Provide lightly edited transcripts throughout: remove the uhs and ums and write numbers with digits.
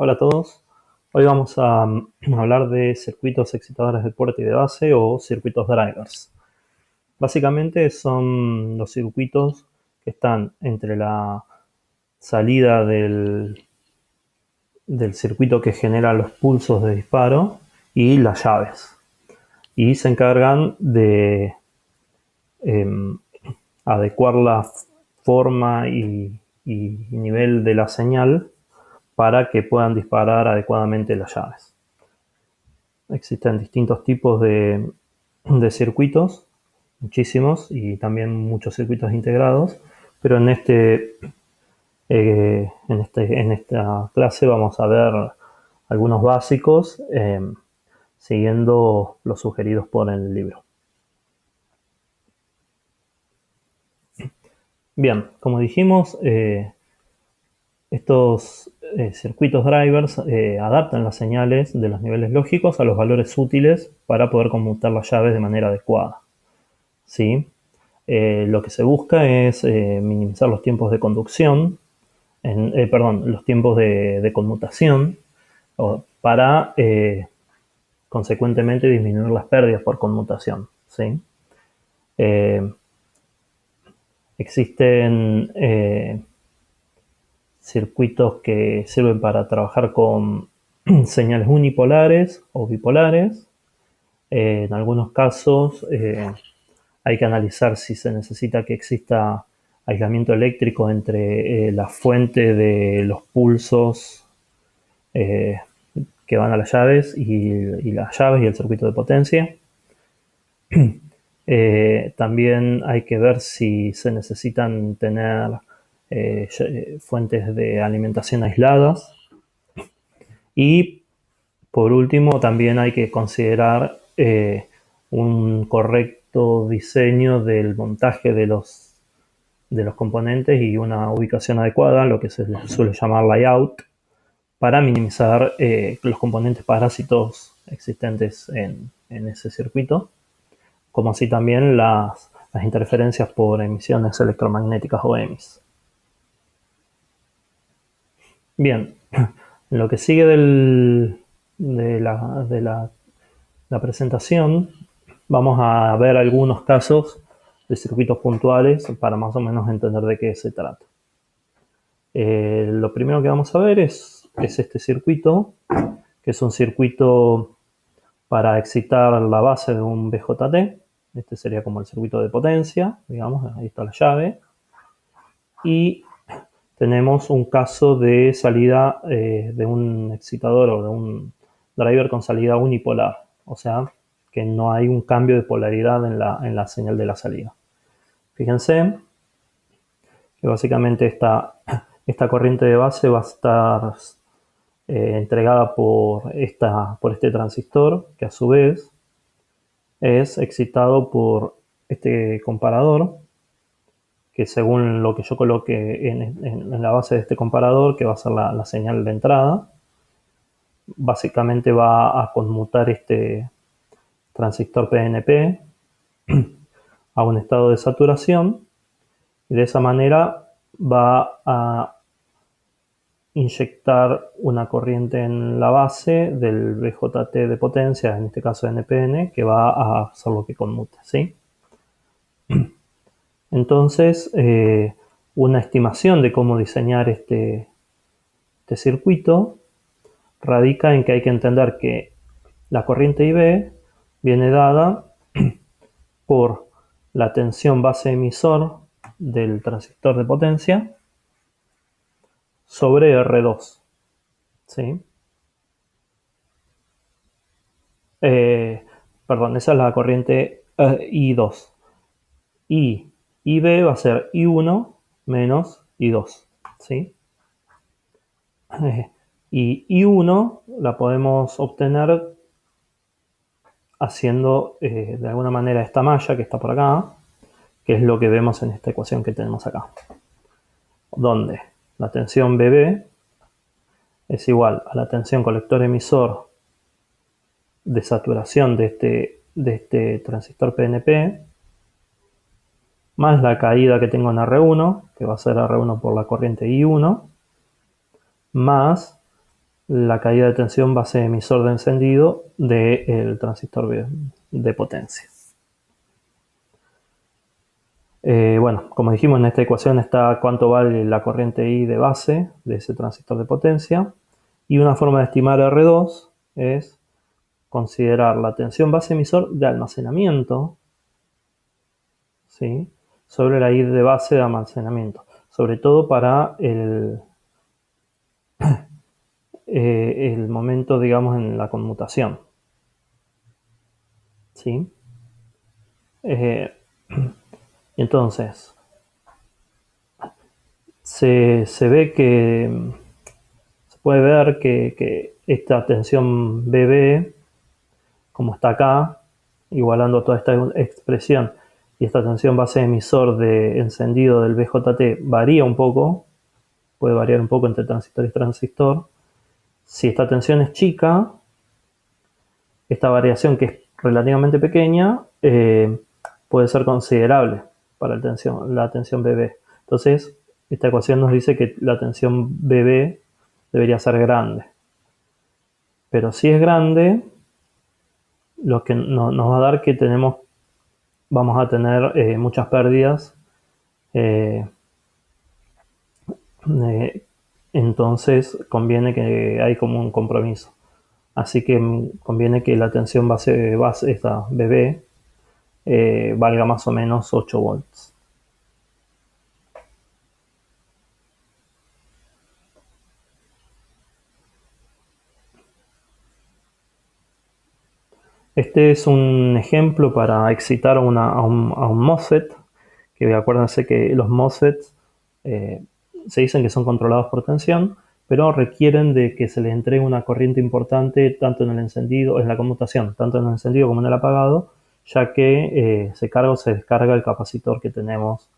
Hola a todos. Hoy vamos a hablar de circuitos excitadores de puerta y de base o circuitos drivers. Básicamente son los circuitos que están entre la salida del circuito que genera los pulsos de disparo y las llaves. Y se encargan de em, adecuar la forma y nivel de la señal para que puedan disparar adecuadamente las llaves. Existen distintos tipos de circuitos, muchísimos, y también muchos circuitos integrados, pero en esta clase vamos a ver algunos básicos siguiendo los sugeridos por el libro. Bien, como dijimos, estos circuitos drivers adaptan las señales de los niveles lógicos a los valores útiles para poder conmutar las llaves de manera adecuada. ¿Sí? Lo que se busca es minimizar los tiempos de conducción, los tiempos de conmutación, para consecuentemente disminuir las pérdidas por conmutación. ¿Sí? Eh, existen circuitos que sirven para trabajar con señales unipolares o bipolares. En algunos casos hay que analizar si se necesita que exista aislamiento eléctrico entre la fuente de los pulsos eh, que van a las llaves y las llaves y el circuito de potencia. También hay que ver si se necesitan tener fuentes de alimentación aisladas. Y por último, también hay que considerar un correcto diseño del montaje de los componentes y una ubicación adecuada, lo que se suele llamar layout, para minimizar los componentes parásitos existentes en ese circuito, como así también las interferencias por emisiones electromagnéticas o EMIs. Bien, lo que sigue de la presentación, vamos a ver algunos casos de circuitos puntuales para más o menos entender de qué se trata. Lo primero que vamos a ver es este circuito, que es un circuito para excitar la base de un BJT. Este sería como el circuito de potencia, digamos, ahí está la llave. Y tenemos un caso de salida de un excitador o de un driver con salida unipolar, o sea, que no hay un cambio de polaridad en la señal de la salida. Fíjense que básicamente esta corriente de base va a estar entregada por este transistor, que a su vez es excitado por este comparador, que según lo que yo coloque en la base de este comparador, que va a ser la señal de entrada, básicamente va a conmutar este transistor PNP a un estado de saturación, y de esa manera va a inyectar una corriente en la base del BJT de potencia, en este caso NPN, que va a hacer lo que conmute, ¿sí? Entonces, una estimación de cómo diseñar este circuito radica en que hay que entender que la corriente IB viene dada por la tensión base emisor del transistor de potencia sobre R2, ¿sí? Eh, Perdón, esa es la corriente I2. Y IB va a ser I1 menos I2, ¿sí? Y I1 la podemos obtener haciendo de alguna manera esta malla que está por acá, que es lo que vemos en esta ecuación que tenemos acá, donde la tensión BB es igual a la tensión colector emisor de saturación de este transistor PNP, más la caída que tengo en R1, que va a ser R1 por la corriente I1, más la caída de tensión base emisor de encendido del transistor de potencia. Bueno, como dijimos, en esta ecuación está cuánto vale la corriente I de base de ese transistor de potencia. Y una forma de estimar R2 es considerar la tensión base emisor de almacenamiento, ¿sí?, sobre la I de base de almacenamiento, sobre todo para el momento, digamos, en la conmutación, ¿sí? Entonces, se ve que se puede ver que esta tensión BB, como está acá, igualando toda esta expresión, y esta tensión base emisor de encendido del BJT varía un poco, puede variar un poco entre transistor y transistor. Si esta tensión es chica, esta variación que es relativamente pequeña puede ser considerable para la tensión BB. Entonces, esta ecuación nos dice que la tensión BB debería ser grande. Pero si es grande, lo que nos va a dar que vamos a tener muchas pérdidas. Entonces conviene que hay como un compromiso. Así que conviene que la tensión base esta BB, valga más o menos 8 volts. Este es un ejemplo para excitar a un MOSFET, que acuérdense que los MOSFETs se dicen que son controlados por tensión, pero requieren de que se les entregue una corriente importante tanto en el encendido, en la conmutación, tanto en el encendido como en el apagado, ya que se carga o se descarga el capacitor que tenemos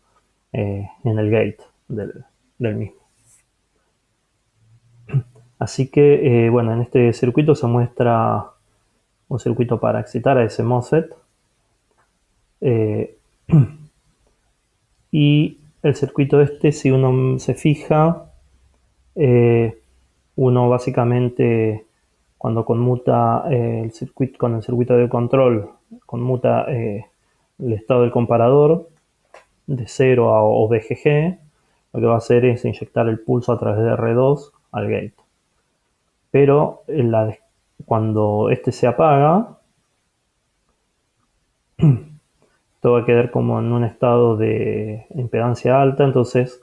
en el gate del mismo. Así que, bueno, en este circuito se muestra un circuito para excitar a ese MOSFET. Y el circuito este, si uno se fija, uno básicamente cuando conmuta con el circuito de control, conmuta el estado del comparador de 0 a o VGG, lo que va a hacer es inyectar el pulso a través de R2 al gate. Pero cuando este se apaga, esto va a quedar como en un estado de impedancia alta, entonces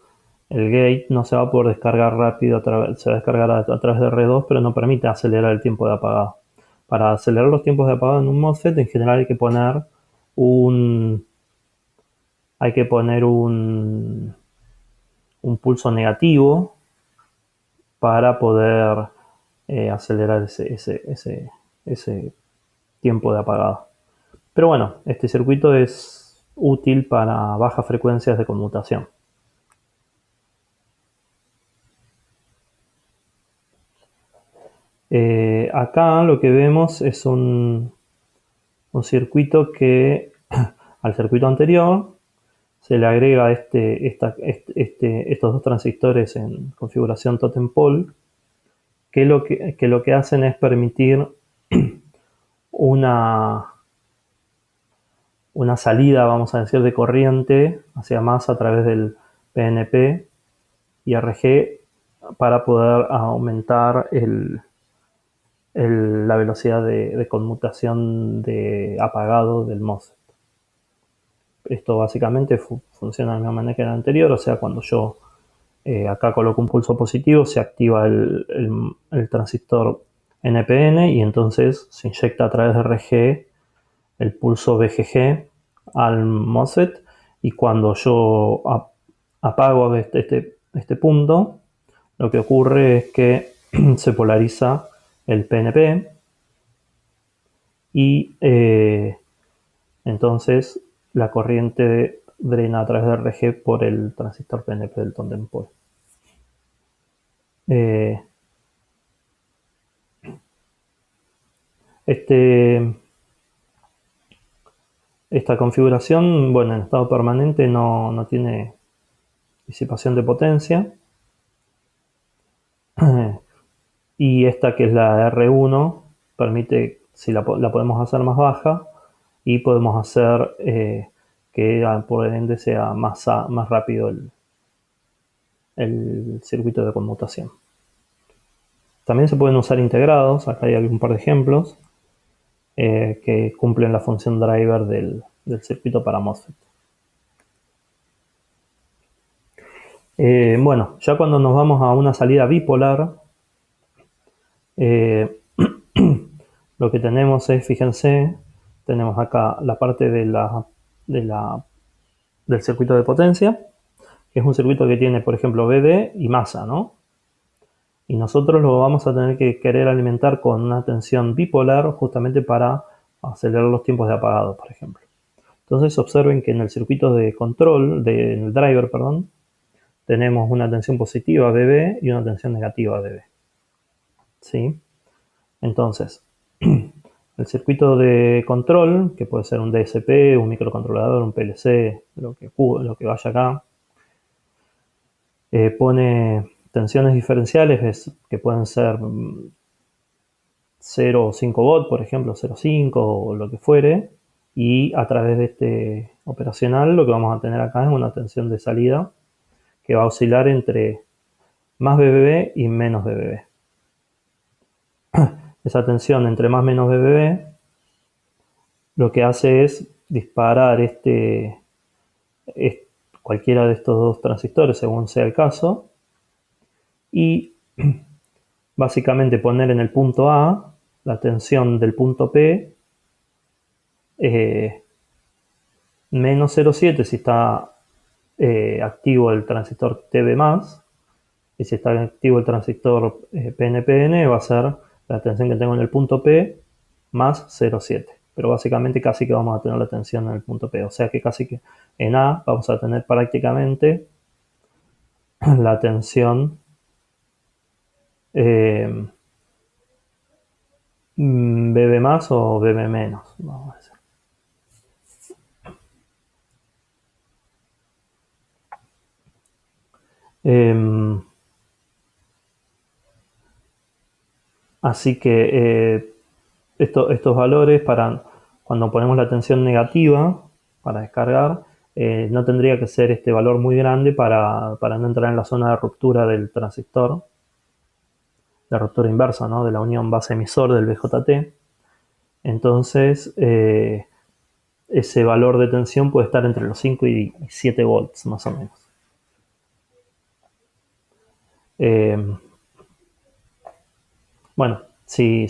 el gate no se va a poder descargar rápido, se va a descargar a través de R2, pero no permite acelerar el tiempo de apagado. Para acelerar los tiempos de apagado en un MOSFET, en general hay que poner un pulso negativo para poder acelerar ese tiempo de apagado. Pero bueno, este circuito es útil para bajas frecuencias de conmutación. Acá lo que vemos es un circuito que al circuito anterior se le agrega estos dos transistores en configuración totem pole, que lo que hacen es permitir una salida, vamos a decir, de corriente hacia más a través del PNP y RG para poder aumentar la velocidad de conmutación de apagado del MOSFET. Esto básicamente funciona de la misma manera que el anterior, o sea, cuando yo acá coloco un pulso positivo, se activa el transistor NPN y entonces se inyecta a través de RG el pulso VGG al MOSFET, y cuando yo apago este punto, lo que ocurre es que se polariza el PNP y entonces la corriente drena a través de RG por el transistor PNP del totem pole. Esta configuración, bueno, en estado permanente no tiene disipación de potencia. Y esta que es la R1 permite, si la podemos hacer más baja y podemos hacer que por ende sea más rápido el circuito de conmutación. También se pueden usar integrados, acá hay un par de ejemplos que cumplen la función driver del circuito para MOSFET. Bueno, ya cuando nos vamos a una salida bipolar, lo que tenemos es, fíjense, tenemos acá la parte del circuito de potencia, que es un circuito que tiene, por ejemplo, BD y masa, ¿no? Y nosotros lo vamos a tener que querer alimentar con una tensión bipolar justamente para acelerar los tiempos de apagado, por ejemplo. Entonces observen que en el circuito de control, en el driver, perdón, tenemos una tensión positiva BB y una tensión negativa BB. ¿Sí? Entonces, el circuito de control, que puede ser un DSP, un microcontrolador, un PLC, lo que vaya acá, pone tensiones diferenciales que pueden ser 0 o 5 volts, por ejemplo, 0,5 o lo que fuere, y a través de este operacional lo que vamos a tener acá es una tensión de salida que va a oscilar entre más BBB y menos BBB. Esa tensión entre más menos BBB lo que hace es disparar cualquiera de estos dos transistores según sea el caso y básicamente poner en el punto A la tensión del punto P menos 0,7 si está activo el transistor TB+, y si está activo el transistor PNPN va a ser la tensión que tengo en el punto P más 0,7. Pero básicamente casi que vamos a tener la tensión en el punto P. O sea que casi que en A vamos a tener prácticamente la tensión BB más o BB menos. Vamos a decir. Así que estos valores para cuando ponemos la tensión negativa para descargar, no tendría que ser este valor muy grande para no entrar en la zona de ruptura del transistor, de ruptura inversa, ¿no? De la unión base-emisor del BJT. Entonces, ese valor de tensión puede estar entre los 5 y 7 volts, más o menos. Bueno, si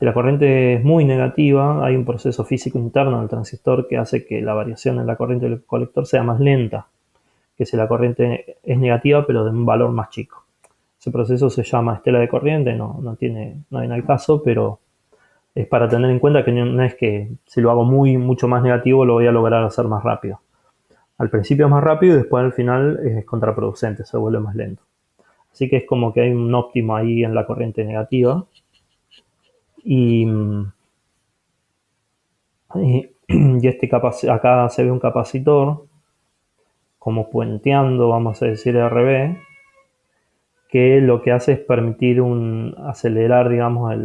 la corriente es muy negativa, hay un proceso físico interno del transistor que hace que la variación en la corriente del colector sea más lenta que si la corriente es negativa, pero de un valor más chico. Ese proceso se llama estela de corriente, no viene al caso, pero es para tener en cuenta que no es que si lo hago mucho más negativo lo voy a lograr hacer más rápido. Al principio es más rápido y después al final es contraproducente, se vuelve más lento. Así que es como que hay un óptimo ahí en la corriente negativa. Y acá se ve un capacitor como puenteando, vamos a decir, RB, que lo que hace es permitir acelerar, digamos,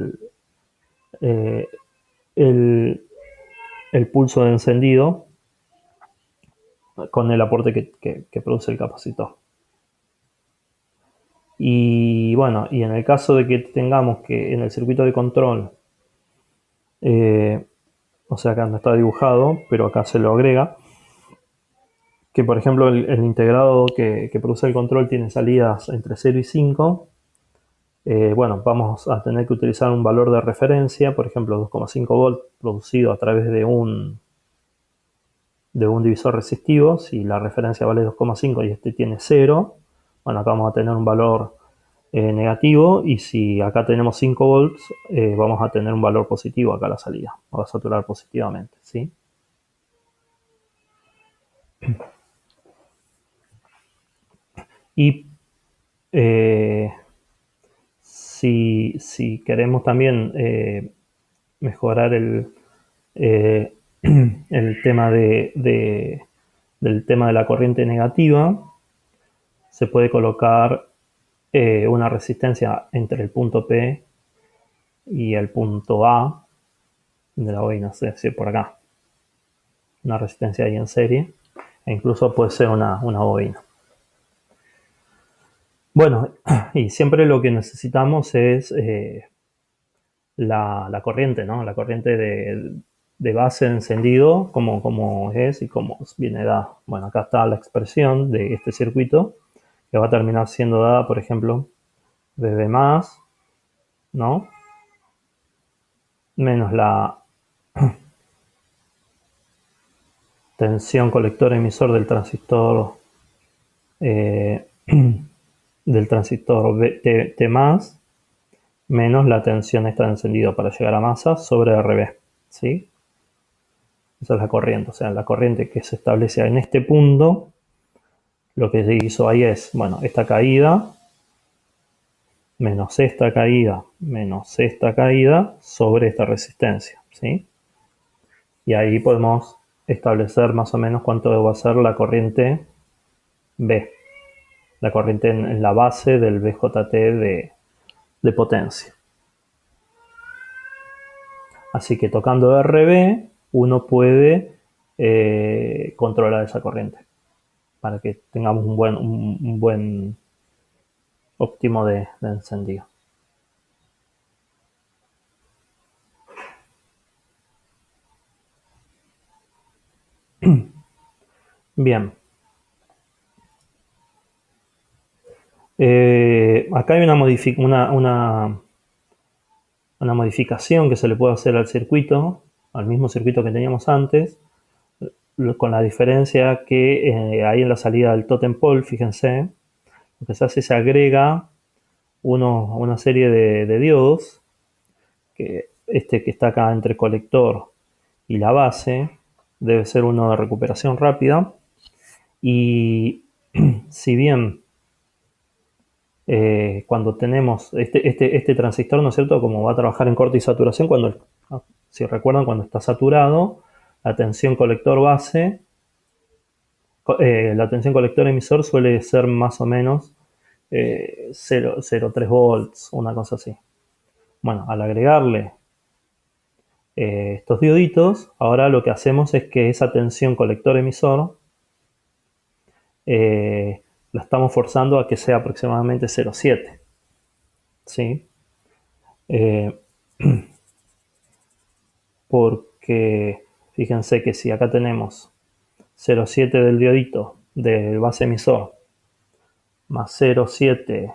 el pulso de encendido con el aporte que produce el capacitor. Y bueno, y en el caso de que tengamos que en el circuito de control, o sea, acá no está dibujado, pero acá se lo agrega, que por ejemplo el integrado que produce el control tiene salidas entre 0 y 5, bueno, vamos a tener que utilizar un valor de referencia, por ejemplo 2,5 volts producido a través de un divisor resistivo. Si la referencia vale 2,5 y este tiene 0, bueno, acá vamos a tener un valor negativo, y si acá tenemos 5 volts, vamos a tener un valor positivo acá a la salida, va a saturar positivamente, ¿sí? Y si queremos también mejorar el tema del tema de la corriente negativa, se puede colocar una resistencia entre el punto P y el punto A de la bobina, es decir, por acá. Una resistencia ahí en serie, e incluso puede ser una bobina. Bueno, y siempre lo que necesitamos es la corriente, ¿no? La corriente de base de encendido, como es y cómo viene dada. Bueno, acá está la expresión de este circuito, que va a terminar siendo dada, por ejemplo, VB más, ¿no? Menos la tensión colector emisor del transistor T más, menos la tensión esta de encendido para llegar a masa sobre RB, ¿sí? Esa es la corriente, o sea, la corriente que se establece en este punto, lo que se hizo ahí es, bueno, esta caída, menos esta caída, menos esta caída sobre esta resistencia, ¿sí? Y ahí podemos establecer más o menos cuánto va a ser la corriente B, la corriente en la base del BJT de potencia. Así que tocando RB, uno puede controlar esa corriente para que tengamos un buen óptimo de encendido. Bien. Acá hay una modificación que se le puede hacer al circuito, al mismo circuito que teníamos antes, con la diferencia que ahí en la salida del totem pole, fíjense, lo que se hace es se agrega una serie de diodos, que este que está acá entre colector y la base debe ser uno de recuperación rápida, y si bien cuando tenemos este transistor, ¿no es cierto?, como va a trabajar en corte y saturación, si recuerdan, cuando está saturado, la tensión colector base, la tensión colector emisor suele ser más o menos 0,3 volts, una cosa así. Bueno, al agregarle estos dioditos, ahora lo que hacemos es que esa tensión colector emisor la estamos forzando a que sea aproximadamente 0,7, ¿sí? Porque fíjense que si acá tenemos 0,7 del diodito del base emisor más 0,7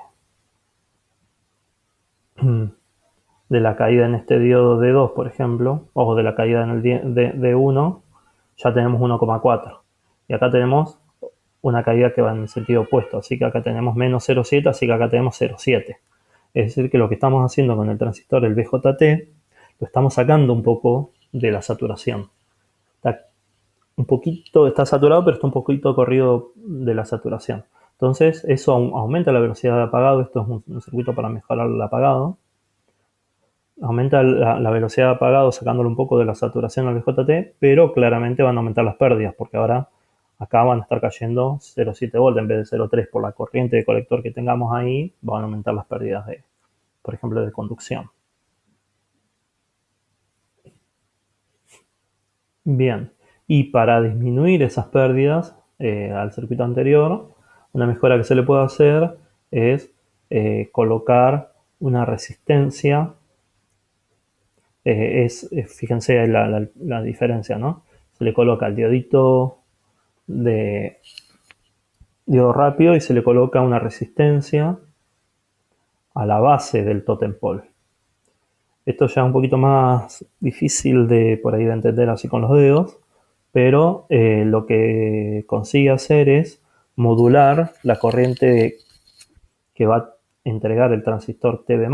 de la caída en este diodo D2, por ejemplo, o de la caída en el D1, ya tenemos 1,4. Y acá tenemos una caída que va en el sentido opuesto, así que acá tenemos menos 0,7, así que acá tenemos 0,7. Es decir, que lo que estamos haciendo con el transistor, el BJT, lo estamos sacando un poco de la saturación. Está saturado, pero está un poquito corrido de la saturación. Entonces, eso aumenta la velocidad de apagado. Esto es un circuito para mejorar el apagado. Aumenta la velocidad de apagado sacándole un poco de la saturación al BJT, pero claramente van a aumentar las pérdidas, porque ahora acá van a estar cayendo 0,7 volt en vez de 0,3 por la corriente de colector que tengamos ahí, van a aumentar las pérdidas por ejemplo, de conducción. Bien, y para disminuir esas pérdidas al circuito anterior, una mejora que se le puede hacer es colocar una resistencia. Fíjense la diferencia, ¿no? Se le coloca el diodito de diodo rápido y se le coloca una resistencia a la base del totem pole. Esto ya es un poquito más difícil por ahí de entender así con los dedos, pero lo que consigue hacer es modular la corriente que va a entregar el transistor TB+,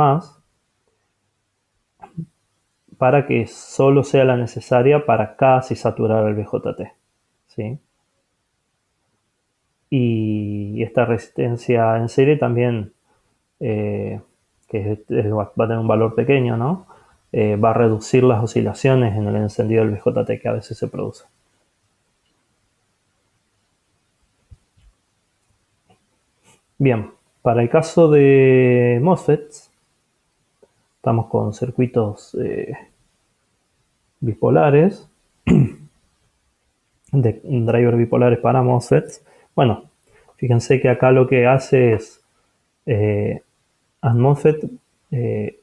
para que solo sea la necesaria para casi saturar el BJT, ¿sí? Y esta resistencia en serie también, va a tener un valor pequeño, ¿no? Va a reducir las oscilaciones en el encendido del BJT que a veces se produce. Bien, Para el caso de MOSFETs, estamos con circuitos bipolares, de drivers bipolares para MOSFETs. Bueno, fíjense que acá lo que hace es MOSFET que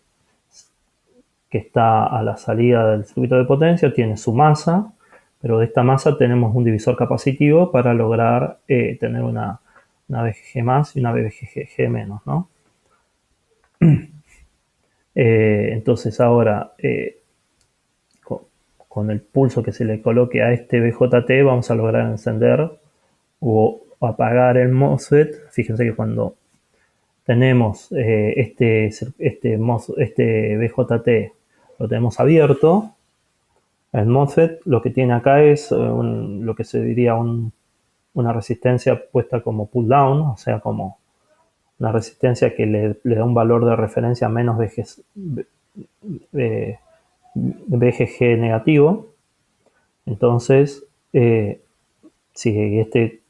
está a la salida del circuito de potencia, tiene su masa, pero de esta masa tenemos un divisor capacitivo para lograr tener una VGG más y una VGG menos, ¿no? Entonces ahora, con el pulso que se le coloque a este BJT, vamos a lograr encender o apagar el MOSFET. Fíjense que cuando tenemos este BJT, lo tenemos abierto. El MOSFET lo que tiene acá es lo que se diría una resistencia puesta como pull down, o sea, como una resistencia que le da un valor de referencia menos BGG negativo. Entonces, si este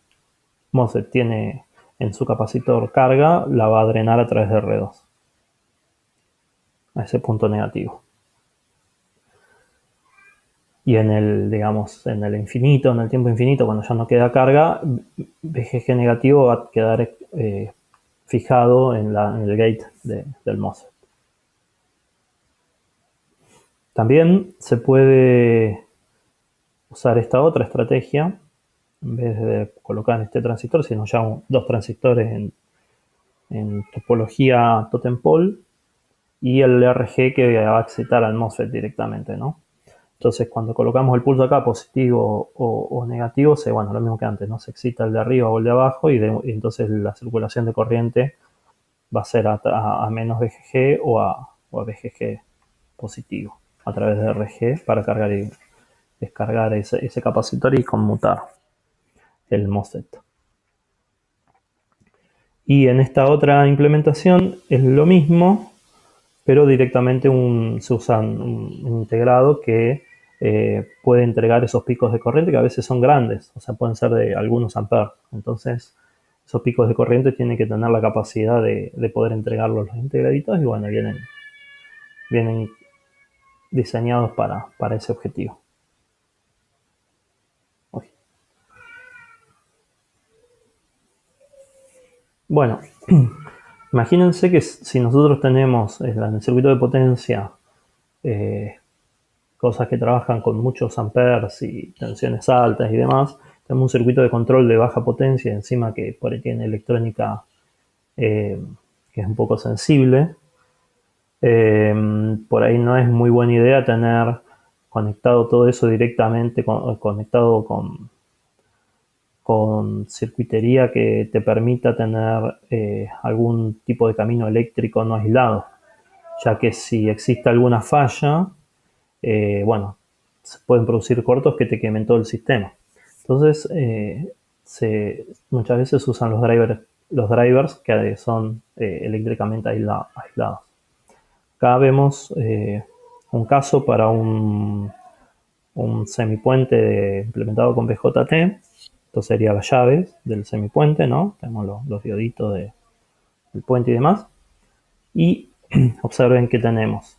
MOSFET tiene en su capacitor carga, la va a drenar a través de R2 a ese punto negativo. Y en el, digamos, en el infinito, en el tiempo infinito, cuando ya no queda carga, VGG negativo va a quedar fijado en el gate del MOSFET. También se puede usar esta otra estrategia, en vez de colocar este transistor, sino ya dos transistores en topología totem pole y el RG que va a excitar al MOSFET directamente, ¿no? Entonces, cuando colocamos el pulso acá, positivo o negativo, bueno, lo mismo que antes, ¿no? Se excita el de arriba o el de abajo y entonces la circulación de corriente va a ser a menos VGG o a VGG positivo a través de RG para cargar y descargar ese capacitor y conmutar el MOSFET. Y en esta otra implementación es lo mismo, pero directamente se usa un integrado que puede entregar esos picos de corriente que a veces son grandes, o sea, pueden ser de algunos amperes. Entonces, esos picos de corriente tienen que tener la capacidad de poder entregarlos los integraditos y bueno, vienen diseñados para ese objetivo. Uy. Bueno, imagínense que si nosotros tenemos en el circuito de potencia cosas que trabajan con muchos amperes y tensiones altas y demás, tenemos un circuito de control de baja potencia encima que por ahí tiene electrónica que es un poco sensible. Por ahí no es muy buena idea tener conectado todo eso directamente, conectado con circuitería que te permita tener algún tipo de camino eléctrico no aislado, ya que si existe alguna falla, bueno, se pueden producir cortos que te quemen todo el sistema. Entonces, muchas veces usan los drivers que son eléctricamente aislados. Acá vemos un caso para un semipuente implementado con BJT. Esto sería las llaves del semipuente, ¿no? Tenemos los dioditos del puente y demás. Y observen que tenemos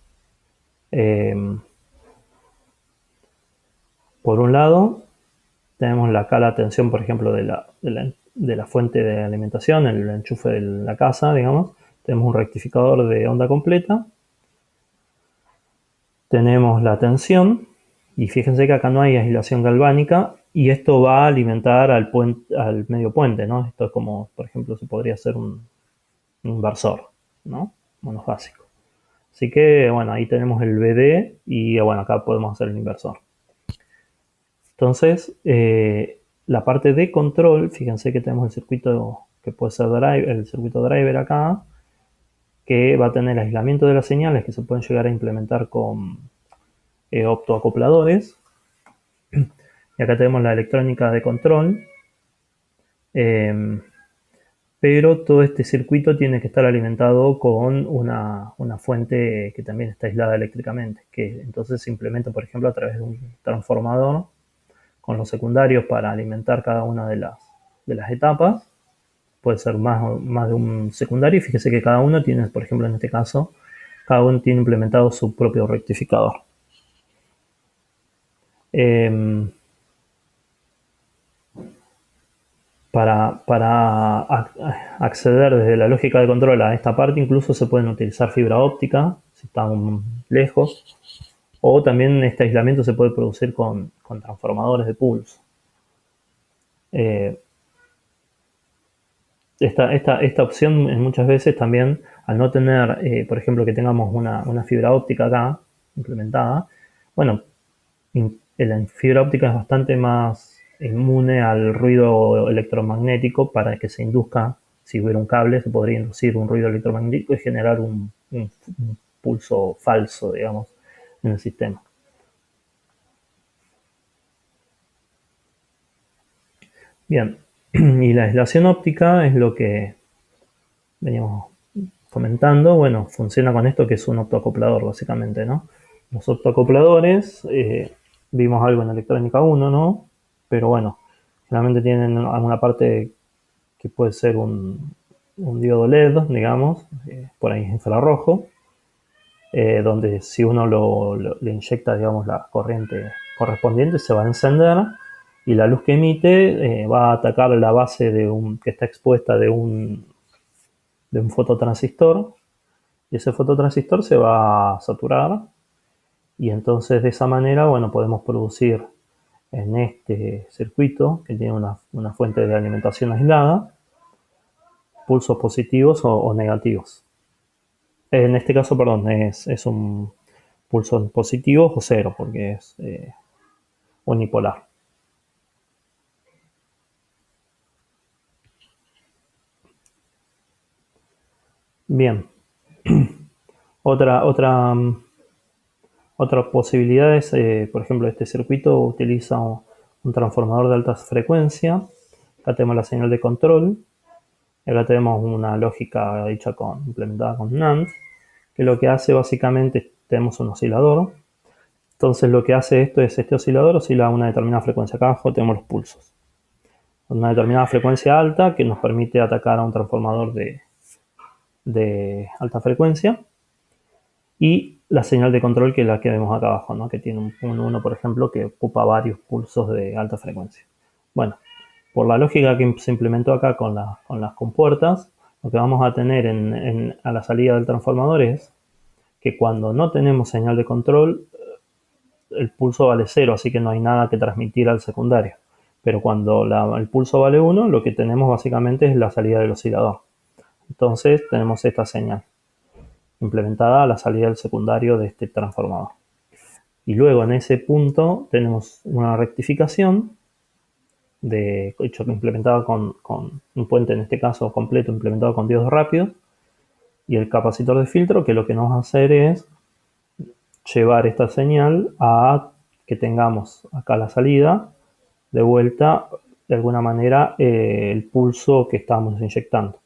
por un lado tenemos acá la tensión, por ejemplo, de la fuente de alimentación, el enchufe de la casa, digamos. Tenemos un rectificador de onda completa. Tenemos la tensión. Y fíjense que acá no hay aislación galvánica. Y esto va a alimentar al medio puente, ¿no? Esto es como, por ejemplo, se podría hacer un inversor, ¿no? Monofásico. Así que, bueno, ahí tenemos el BD y, bueno, acá podemos hacer el inversor. Entonces, la parte de control, fíjense que tenemos el circuito que puede ser el circuito driver acá, que va a tener aislamiento de las señales que se pueden llegar a implementar con optoacopladores. Y acá tenemos la electrónica de control. Pero todo este circuito tiene que estar alimentado con una fuente que también está aislada eléctricamente, que entonces se implementa, por ejemplo, a través de un transformador con los secundarios para alimentar cada una de las etapas puede ser más de un secundario, y fíjese que cada uno tiene, por ejemplo, en este caso, cada uno tiene implementado su propio rectificador. Eh, para acceder desde la lógica de control a esta parte, incluso se pueden utilizar fibra óptica, si están lejos, o también este aislamiento se puede producir con transformadores de pulso. Eh, esta opción muchas veces también, al no tener, por ejemplo, que tengamos una fibra óptica acá implementada, bueno, la fibra óptica es bastante más inmune al ruido electromagnético. Para que se induzca, si hubiera un cable, se podría inducir un ruido electromagnético y generar un pulso falso, digamos, en el sistema. Bien, y la aislación óptica es lo que veníamos comentando. Bueno, funciona con esto que es un optoacoplador, básicamente, ¿no? Los optoacopladores, vimos algo en electrónica 1, ¿no? Pero bueno, generalmente tienen alguna parte que puede ser un diodo LED, digamos, por ahí infrarrojo, donde si uno le inyecta, digamos, la corriente correspondiente, se va a encender y la luz que emite va a atacar la base que está expuesta de un fototransistor, y ese fototransistor se va a saturar, y entonces de esa manera, bueno, podemos producir en este circuito, que tiene una fuente de alimentación aislada, pulsos positivos o negativos. En este caso, perdón, es un pulso positivo o cero, porque es unipolar. Bien, otra posibilidad es, por ejemplo, este circuito utiliza un transformador de alta frecuencia. Acá tenemos la señal de control. Y acá tenemos una lógica implementada con NAND, que lo que hace básicamente, tenemos un oscilador. Entonces lo que hace esto es, este oscilador oscila a una determinada frecuencia. Acá abajo tenemos los pulsos. Una determinada frecuencia alta que nos permite atacar a un transformador de alta frecuencia. Y la señal de control, que es la que vemos acá abajo, ¿no? Que tiene un 1, por ejemplo, que ocupa varios pulsos de alta frecuencia. Bueno, por la lógica que se implementó acá con las compuertas, lo que vamos a tener a la salida del transformador es que cuando no tenemos señal de control, el pulso vale 0, así que no hay nada que transmitir al secundario. Pero cuando el pulso vale 1, lo que tenemos básicamente es la salida del oscilador. Entonces tenemos esta señal implementada a la salida del secundario de este transformador. Y luego en ese punto tenemos una rectificación implementada con un puente, en este caso completo, implementado con diodos rápidos, y el capacitor de filtro, que lo que nos va a hacer es llevar esta señal a que tengamos acá la salida de vuelta, de alguna manera, el pulso que estamos inyectando.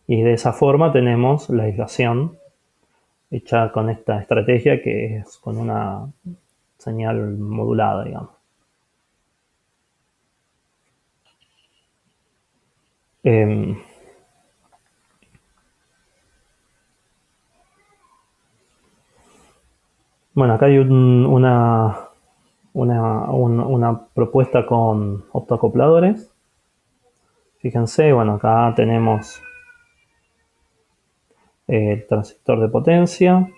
Y de esa forma tenemos la aislación hecha con esta estrategia, que es con una señal modulada, digamos. Eh, bueno, acá hay una propuesta con optoacopladores. Fíjense, bueno, acá tenemos el transistor de potencia.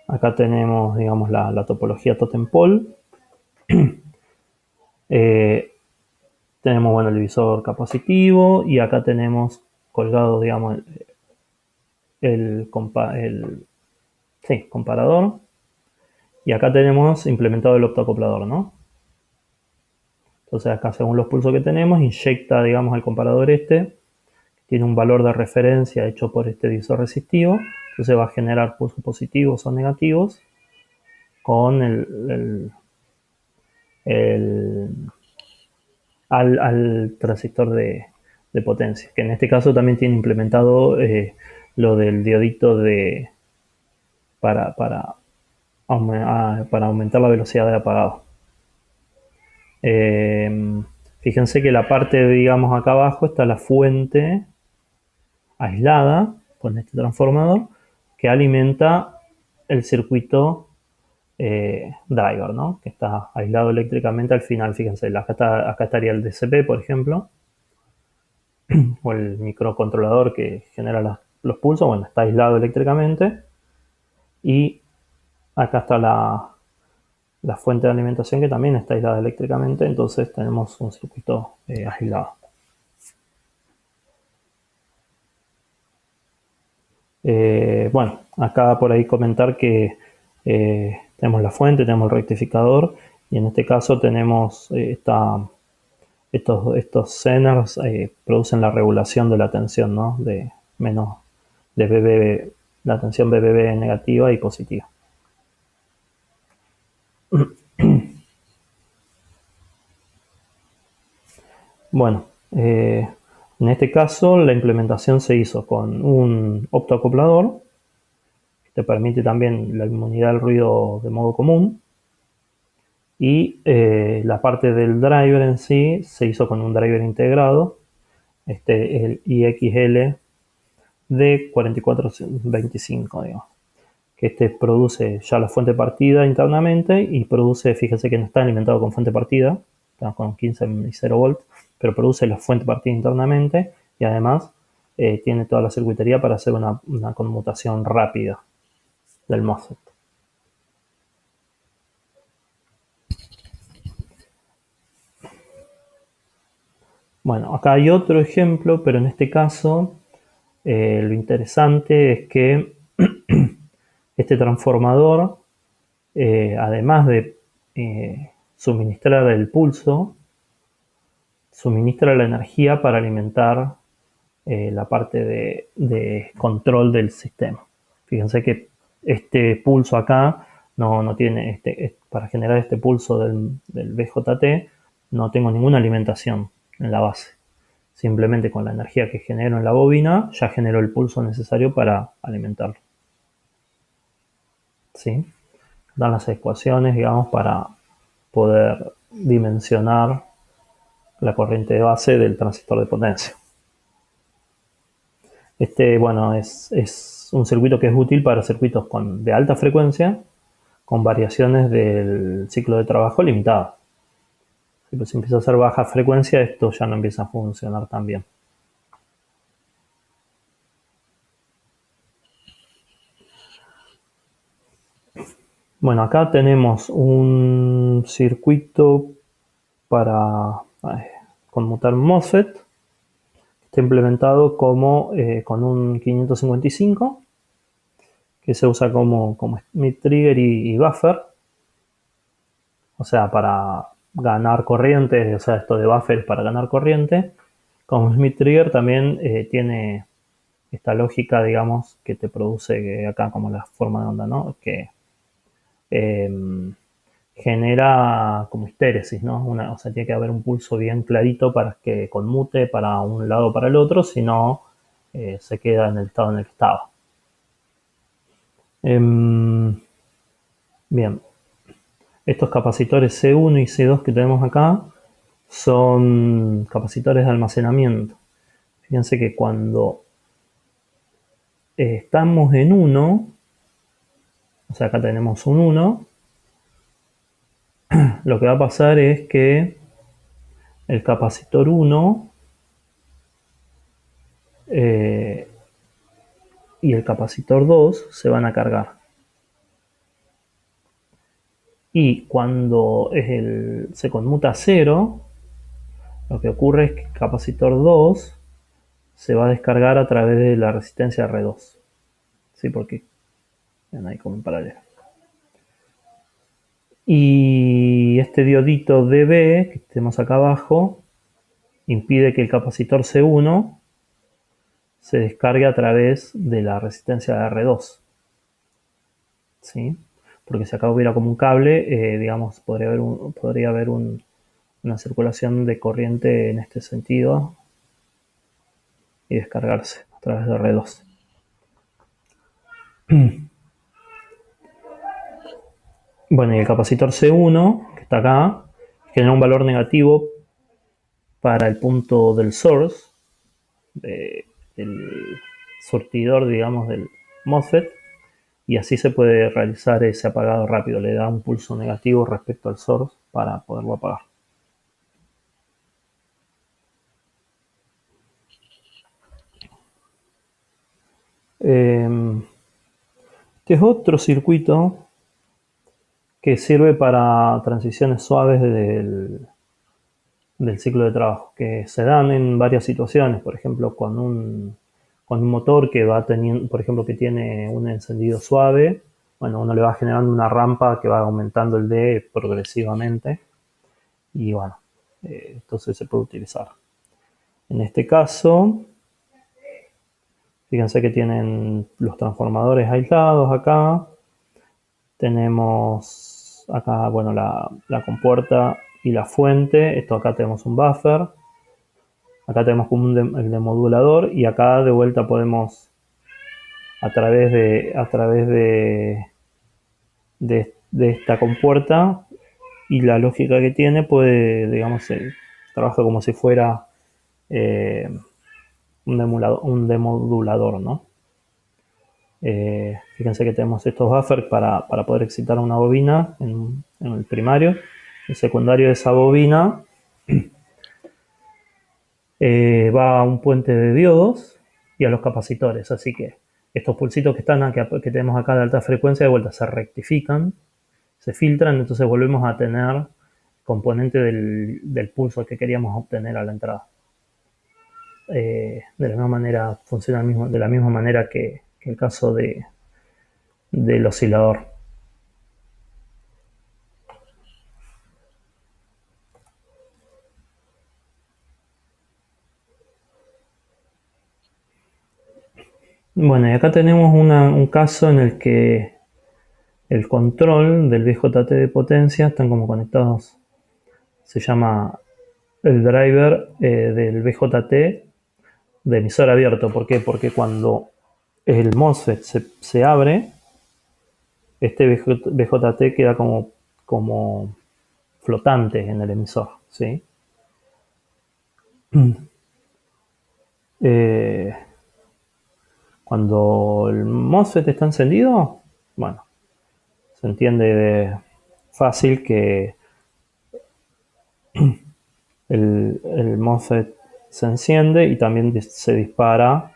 Acá tenemos, digamos, la topología totem pole. Tenemos, bueno, el divisor capacitivo, y acá tenemos colgado, digamos, el comparador. Y acá tenemos implementado el optoacoplador, ¿no? Entonces acá, según los pulsos que tenemos, inyecta, digamos, el comparador tiene un valor de referencia hecho por este divisor resistivo. Entonces va a generar pulsos positivos o negativos con al transistor de potencia, que en este caso también tiene implementado lo del diodito para aumentar la velocidad de apagado. Fíjense que la parte, digamos, acá abajo está la fuente aislada con este transformador que alimenta el circuito driver, ¿no? Que está aislado eléctricamente al final. Fíjense, acá estaría el DCP, por ejemplo, o el microcontrolador que genera los pulsos. Bueno, está aislado eléctricamente. Y acá está la fuente de alimentación que también está aislada eléctricamente. Entonces tenemos un circuito aislado. Bueno, acá por ahí comentar que tenemos la fuente, tenemos el rectificador y en este caso tenemos estos Zeners producen la regulación de la tensión, ¿no? De menos de BB, la tensión BBB negativa y positiva. Bueno, en este caso la implementación se hizo con un optoacoplador que te permite también la inmunidad al ruido de modo común. Y la parte del driver en sí se hizo con un driver integrado, el IXL de 4425, digamos, que produce ya la fuente partida internamente y produce, fíjense que no está alimentado con fuente partida, está con 15 y 0 volts, pero produce la fuente partida internamente y además tiene toda la circuitería para hacer una conmutación rápida del MOSFET. Bueno, acá hay otro ejemplo, pero en este caso lo interesante es que este transformador, además de suministrar el pulso, suministra la energía para alimentar la parte de control del sistema. Fíjense que este pulso acá no tiene, para generar este pulso del BJT, no tengo ninguna alimentación en la base. Simplemente con la energía que genero en la bobina, ya genero el pulso necesario para alimentarlo. ¿Sí? Dan las ecuaciones, digamos, para poder dimensionar la corriente de base del transistor de potencia. Bueno, es un circuito que es útil para circuitos de alta frecuencia con variaciones del ciclo de trabajo limitadas. Si empieza a ser baja frecuencia, esto ya no empieza a funcionar tan bien. Bueno, acá tenemos un circuito para conmutar MOSFET. Está implementado con un 555 que se usa como Smith Trigger y buffer. O sea, para ganar corriente, o sea, esto de buffer es para ganar corriente. Como Smith Trigger también tiene esta lógica, digamos, que te produce acá como la forma de onda, ¿no? Que genera como histéresis, ¿no? O sea, tiene que haber un pulso bien clarito para que conmute para un lado o para el otro, si no, se queda en el estado en el que estaba. Bien, estos capacitores C1 y C2 que tenemos acá son capacitores de almacenamiento. Fíjense que cuando estamos en 1, o sea, acá tenemos un 1, lo que va a pasar es que el capacitor 1 y el capacitor 2 se van a cargar. Y cuando se conmuta a 0, lo que ocurre es que el capacitor 2 se va a descargar a través de la resistencia R2. ¿Sí? Porque ven ahí como en paralelo. Y este diodito DB que tenemos acá abajo impide que el capacitor C1 se descargue a través de la resistencia de R2. ¿Sí? Porque si acá hubiera como un cable, digamos, podría haber una circulación de corriente en este sentido y descargarse a través de R2. Bueno, y el capacitor C1, que está acá, genera un valor negativo para el punto del source, del surtidor, digamos, del MOSFET, y así se puede realizar ese apagado rápido. Le da un pulso negativo respecto al source para poderlo apagar. Este es otro circuito que sirve para transiciones suaves del ciclo de trabajo, que se dan en varias situaciones, por ejemplo, con un motor que va teniendo, por ejemplo, que tiene un encendido suave, bueno, uno le va generando una rampa que va aumentando el D progresivamente, y bueno, entonces se puede utilizar. En este caso, fíjense que tienen los transformadores aislados acá, tenemos acá, bueno, la compuerta y la fuente, esto acá tenemos un buffer, acá tenemos como el demodulador, y acá de vuelta podemos a través de esta compuerta y la lógica que tiene puede, digamos, trabaja como si fuera eh, un demodulador, ¿no? Fíjense que tenemos estos buffers para poder excitar una bobina en el primario. El secundario de esa bobina va a un puente de diodos y a los capacitores. Así que estos pulsitos que están que tenemos acá de alta frecuencia, de vuelta se rectifican, se filtran, entonces volvemos a tener componente del pulso que queríamos obtener a la entrada. De la misma manera, funciona de la misma manera que el caso del oscilador. Bueno, y acá tenemos un caso en el que el control del BJT de potencia están como conectados, se llama el driver del BJT de emisor abierto. ¿Por qué? Porque cuando el MOSFET se abre, este BJT queda como flotante en el emisor, ¿sí? Cuando el MOSFET está encendido, bueno, se entiende fácil que el MOSFET se enciende y también se dispara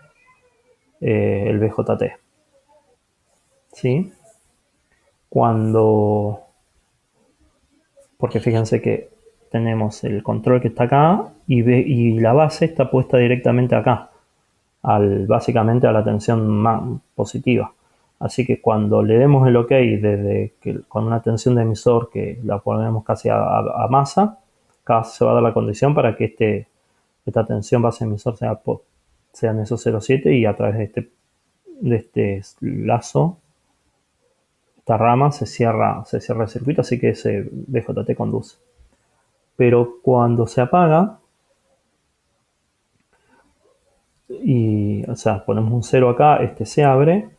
el BJT, ¿sí? Porque fíjense que tenemos el control que está acá y la base está puesta directamente acá, básicamente a la tensión más positiva. Así que cuando le demos el OK con una tensión de emisor que la ponemos casi a masa, acá se va a dar la condición para que esta tensión base emisor sea en esos 0,7, y a través de este lazo, esta rama, se cierra el circuito, así que ese BJT conduce. Pero cuando se apaga, o sea, ponemos un 0 acá, este se abre,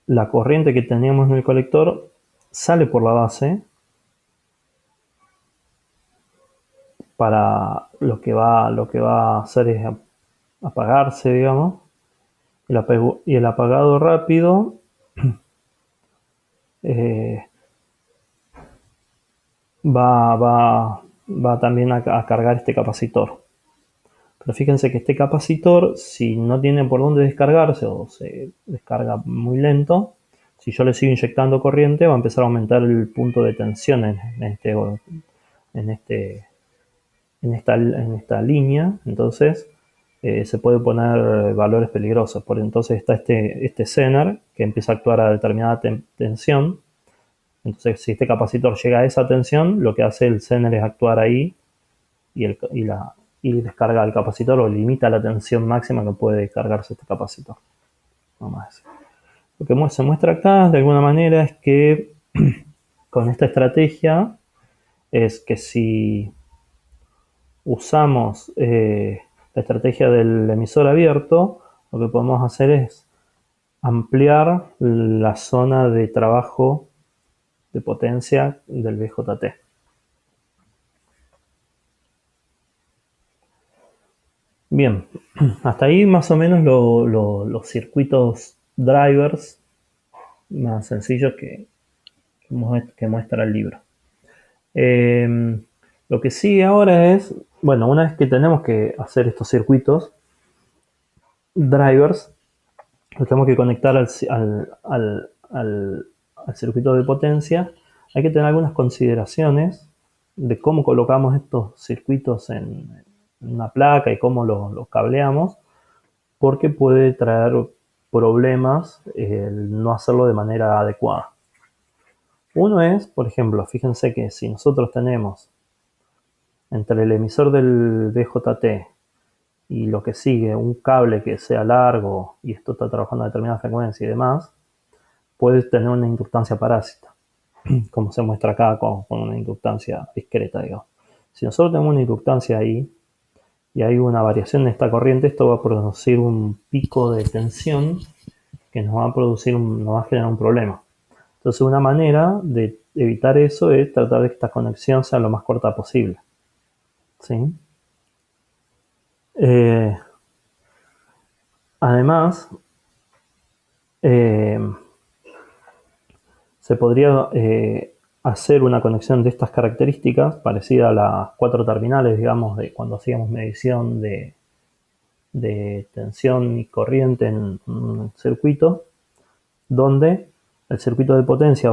la corriente que teníamos en el colector sale por la base para lo que va a hacer es apagarse, digamos, y el apagado rápido va también a cargar este capacitor. Pero fíjense que este capacitor, si no tiene por dónde descargarse o se descarga muy lento, si yo le sigo inyectando corriente, va a empezar a aumentar el punto de tensión en esta línea. Entonces se puede poner valores peligrosos. Por entonces está este Zener que empieza a actuar a determinada tensión. Entonces, si este capacitor llega a esa tensión, lo que hace el Zener es actuar ahí y descarga el capacitor, o limita la tensión máxima que puede descargarse este capacitor. Vamos a decir. Lo que se muestra acá, de alguna manera, es que con esta estrategia, es que si usamos la estrategia del emisor abierto, lo que podemos hacer es ampliar la zona de trabajo de potencia del BJT. Bien, hasta ahí más o menos los circuitos drivers más sencillos que muestra el libro. Lo que sigue ahora es, bueno, una vez que tenemos que hacer estos circuitos drivers, los tenemos que conectar al circuito de potencia. Hay que tener algunas consideraciones de cómo colocamos estos circuitos en una placa y cómo los cableamos, porque puede traer problemas el no hacerlo de manera adecuada. Uno es, por ejemplo, fíjense que si nosotros tenemos entre el emisor del BJT y lo que sigue un cable que sea largo y esto está trabajando a determinada frecuencia y demás, puede tener una inductancia parásita, como se muestra acá con una inductancia discreta, digamos. Si nosotros tenemos una inductancia ahí y hay una variación en esta corriente, esto va a producir un pico de tensión que nos va a generar un problema. Entonces, una manera de evitar eso es tratar de que esta conexión sea lo más corta posible. ¿Sí? Además, se podría hacer una conexión de estas características parecida a las 4 terminales, digamos, de cuando hacíamos medición de tensión y corriente en un circuito, donde el circuito de potencia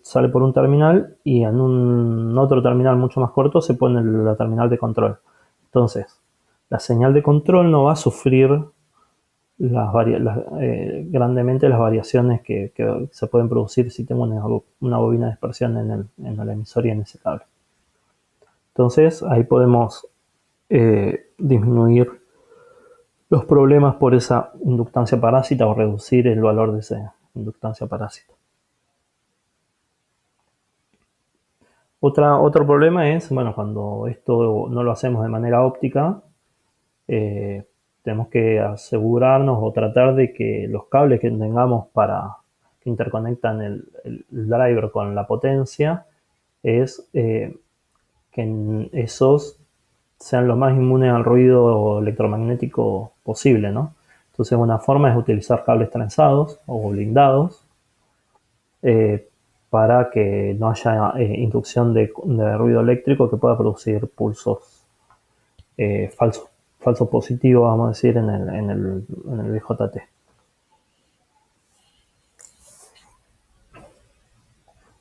sale por un terminal y en un otro terminal mucho más corto se pone la terminal de control. Entonces, la señal de control no va a sufrir grandemente las variaciones que se pueden producir si tengo una bobina de dispersión en el emisor y en ese cable. Entonces, ahí podemos disminuir los problemas por esa inductancia parásita o reducir el valor de esa inductancia parásita. Otro problema es, bueno, cuando esto no lo hacemos de manera óptica, tenemos que asegurarnos o tratar de que los cables que tengamos que interconectan el driver con la potencia es que esos sean lo más inmunes al ruido electromagnético posible, ¿no? Entonces una forma es utilizar cables trenzados o blindados para que no haya inducción de ruido eléctrico que pueda producir pulsos falsos positivos, vamos a decir, en el BJT.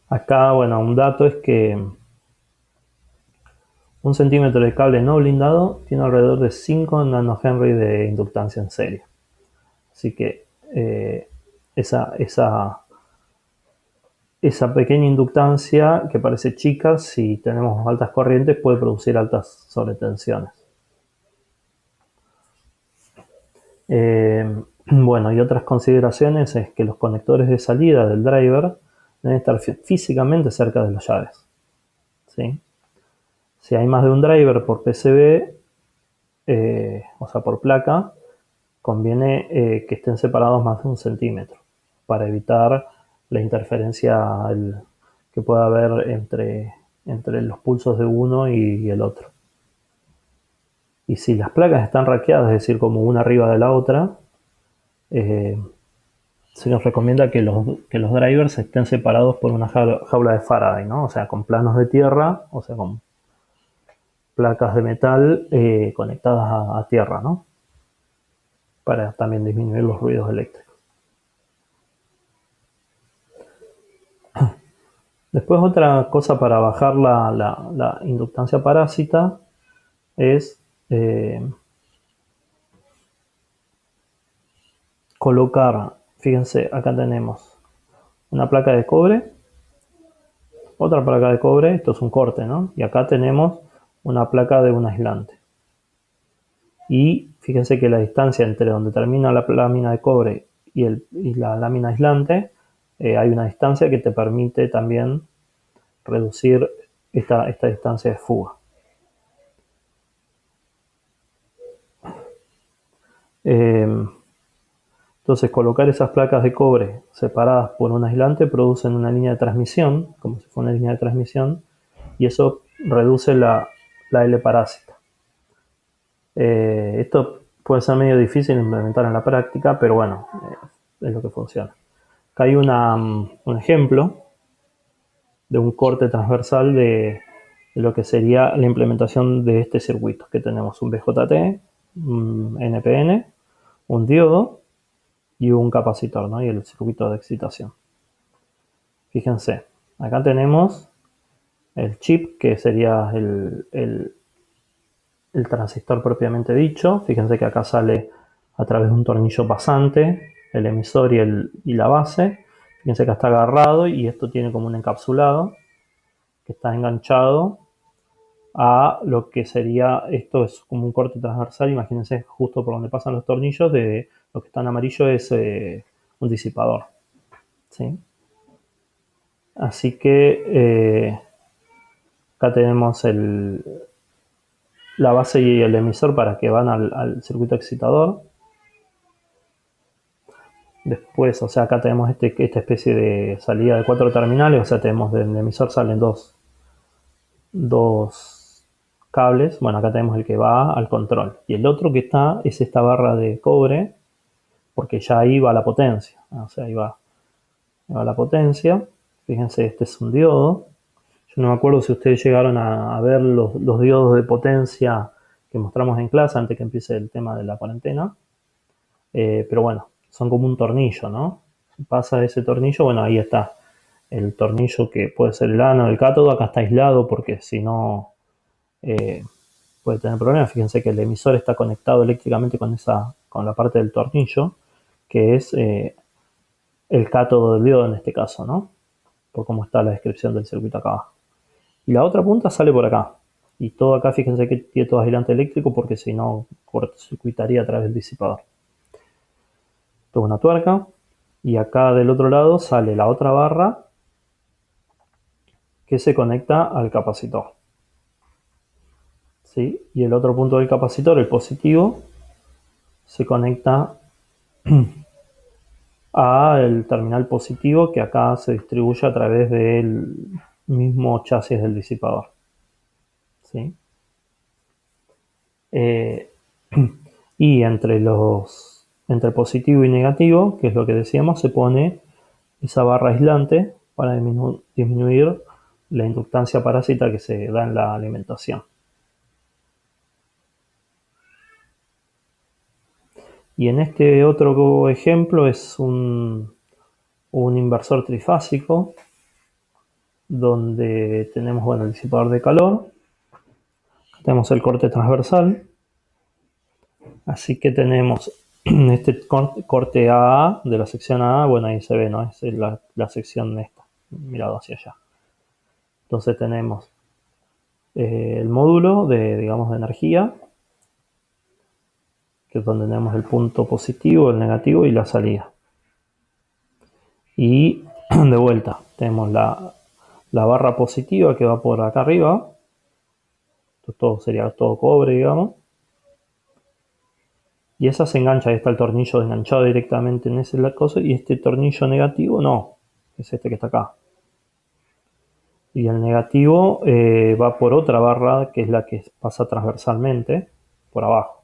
Acá, bueno, un dato es que un centímetro de cable no blindado tiene alrededor de 5 nanohenry de inductancia en serie. Así que esa pequeña inductancia que parece chica, si tenemos altas corrientes, puede producir altas sobretensiones. Bueno, y otras consideraciones es que los conectores de salida del driver deben estar físicamente cerca de las llaves. ¿Sí? Si hay más de un driver por PCB, o sea, por placa, conviene que estén separados más de 1 centímetro para evitar la interferencia que pueda haber entre los pulsos de uno y el otro. Y si las placas están raqueadas, es decir, como una arriba de la otra, se nos recomienda que los drivers estén separados por una jaula de Faraday, ¿no? O sea, con planos de tierra, o sea, con placas de metal conectadas a tierra, ¿no? Para también disminuir los ruidos eléctricos. Después otra cosa para bajar la inductancia parásita es colocar, fíjense, acá tenemos una placa de cobre, otra placa de cobre, esto es un corte, ¿no? Y acá tenemos una placa de un aislante. Y fíjense que la distancia entre donde termina la lámina de cobre y la lámina aislante, hay una distancia que te permite también reducir esta distancia de fuga. Entonces, colocar esas placas de cobre separadas por un aislante producen una línea de transmisión, como si fuera una línea de transmisión, y eso reduce la L parásita. Esto puede ser medio difícil de implementar en la práctica, pero bueno, es lo que funciona. Acá hay un ejemplo de un corte transversal de lo que sería la implementación de este circuito, que tenemos un BJT, un NPN, un diodo y un capacitor, ¿no? Y el circuito de excitación. Fíjense, acá tenemos el chip, que sería el transistor propiamente dicho. Fíjense que acá sale a través de un tornillo pasante el emisor y la base. Fíjense que está agarrado y esto tiene como un encapsulado que está enganchado a lo que sería, esto es como un corte transversal, imagínense justo por donde pasan los tornillos, de lo que está en amarillo es un disipador, ¿sí? Así que acá tenemos la base y el emisor para que van al circuito excitador. Después, o sea, acá tenemos esta especie de salida de 4 terminales, o sea, tenemos del emisor salen dos cables. Bueno, acá tenemos el que va al control. Y el otro que está es esta barra de cobre, porque ya ahí va la potencia. O sea, ahí va la potencia. Fíjense, este es un diodo. Yo no me acuerdo si ustedes llegaron a ver los diodos de potencia que mostramos en clase antes que empiece el tema de la cuarentena. Pero bueno, son como un tornillo, ¿no? Pasa ese tornillo, bueno, ahí está. El tornillo que puede ser el ánodo, el cátodo, acá está aislado porque si no puede tener problemas. Fíjense que el emisor está conectado eléctricamente con la parte del tornillo, que es el cátodo del diodo en este caso, ¿no? Por cómo está la descripción del circuito acá abajo. Y la otra punta sale por acá. Y todo acá, fíjense que tiene todo aislante eléctrico porque si no cortocircuitaría a través del disipador. Esto es una tuerca. Y acá del otro lado sale la otra barra que se conecta al capacitor. ¿Sí? Y el otro punto del capacitor, el positivo, se conecta al terminal positivo, que acá se distribuye a través del mismo chasis del disipador. ¿Sí? Y entre positivo y negativo, que es lo que decíamos, se pone esa barra aislante para disminuir la inductancia parásita que se da en la alimentación. Y en este otro ejemplo es un inversor trifásico donde tenemos, bueno, el disipador de calor, tenemos el corte transversal, así que tenemos este corte AA de la sección AA, bueno, ahí se ve, ¿no? Es la sección esta, mirado hacia allá. Entonces tenemos el módulo digamos, de energía, que es donde tenemos el punto positivo, el negativo y la salida. Y de vuelta, tenemos la barra positiva que va por acá arriba. Esto sería todo cobre, digamos. Y esa se engancha, ahí está el tornillo enganchado directamente en ese cosa. Y este tornillo negativo no, es este que está acá. Y el negativo va por otra barra que es la que pasa transversalmente por abajo.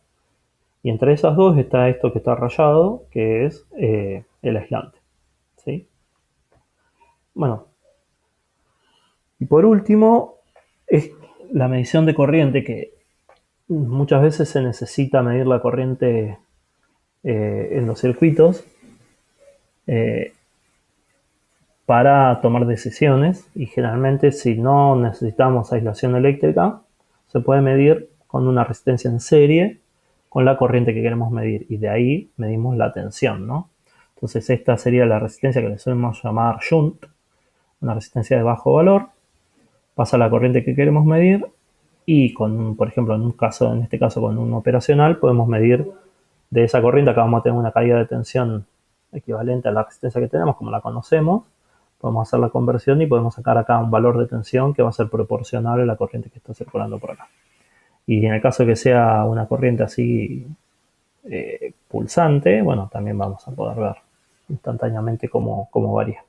Y entre esas dos está esto que está rayado, que es el aislante. ¿Sí? Bueno, y por último es la medición de corriente, que muchas veces se necesita medir la corriente en los circuitos para tomar decisiones, y generalmente si no necesitamos aislación eléctrica se puede medir con una resistencia en serie con la corriente que queremos medir, y de ahí medimos la tensión, ¿no? Entonces esta sería la resistencia que le solemos llamar shunt, una resistencia de bajo valor. Pasa la corriente que queremos medir y por ejemplo, en este caso con un operacional, podemos medir de esa corriente. Acá vamos a tener una caída de tensión equivalente a la resistencia que tenemos, como la conocemos. Podemos hacer la conversión y podemos sacar acá un valor de tensión que va a ser proporcional a la corriente que está circulando por acá. Y en el caso de que sea una corriente así pulsante, bueno, también vamos a poder ver instantáneamente cómo varía.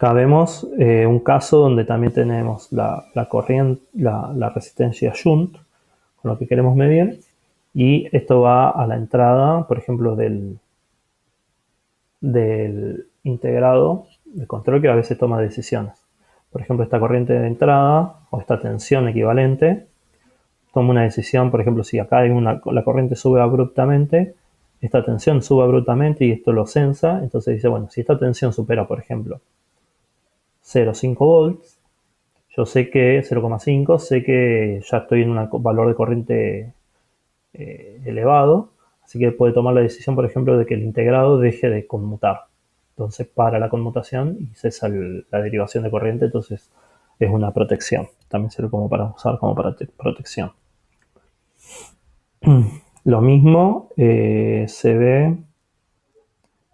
Acá vemos un caso donde también tenemos la corriente, la resistencia shunt, con lo que queremos medir, y esto va a la entrada, por ejemplo, del integrado de control que a veces toma decisiones. Por ejemplo, esta corriente de entrada o esta tensión equivalente toma una decisión, por ejemplo, si acá la corriente sube abruptamente, esta tensión sube abruptamente y esto lo sensa, entonces dice, bueno, si esta tensión supera, por ejemplo, 0,5 volts, yo sé que 0,5, sé que ya estoy en un valor de corriente elevado, así que puede tomar la decisión, por ejemplo, de que el integrado deje de conmutar. Entonces para la conmutación y cesa la derivación de corriente, entonces es una protección. También sirve como para usar como para protección. Lo mismo se ve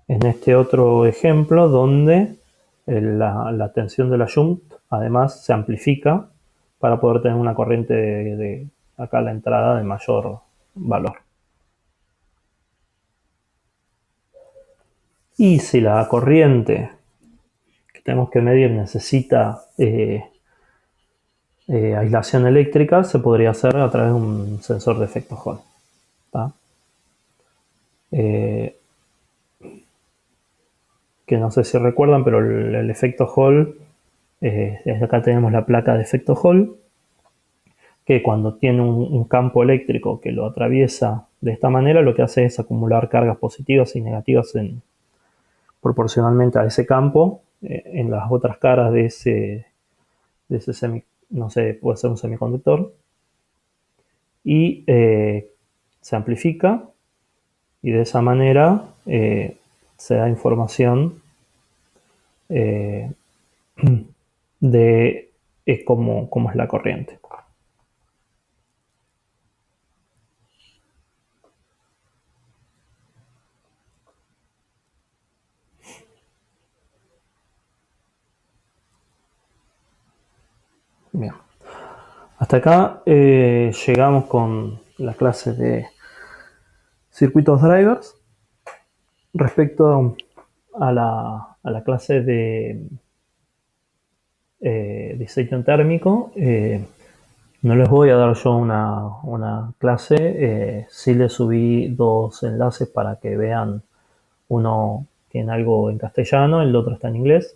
en este otro ejemplo donde la tensión de la shunt además se amplifica para poder tener una corriente acá la entrada de mayor valor. Y si la corriente que tenemos que medir necesita aislación eléctrica, se podría hacer a través de un sensor de efecto Hall. Que no sé si recuerdan, pero el efecto Hall, desde acá tenemos la placa de efecto Hall, que cuando tiene un campo eléctrico que lo atraviesa de esta manera, lo que hace es acumular cargas positivas y negativas proporcionalmente a ese campo en las otras caras de ese no sé, puede ser un semiconductor, y se amplifica y de esa manera se da información de cómo es la corriente. Bien. Hasta acá llegamos con la clase de circuitos drivers. Respecto a la clase de diseño térmico, no les voy a dar yo una clase, sí les subí dos enlaces para que vean. Uno tiene algo en castellano, el otro está en inglés.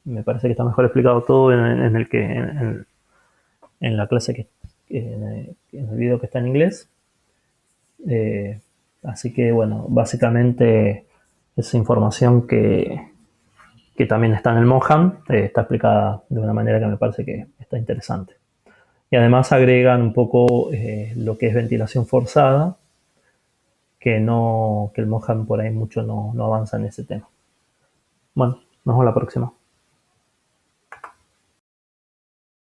Me parece que está mejor explicado todo en la clase en el video que está en inglés. Así que bueno, básicamente esa información que también está en el Mohan está explicada de una manera que me parece que está interesante. Y además agregan un poco lo que es ventilación forzada, que el Mohan por ahí mucho no avanza en ese tema. Bueno, nos vemos la próxima.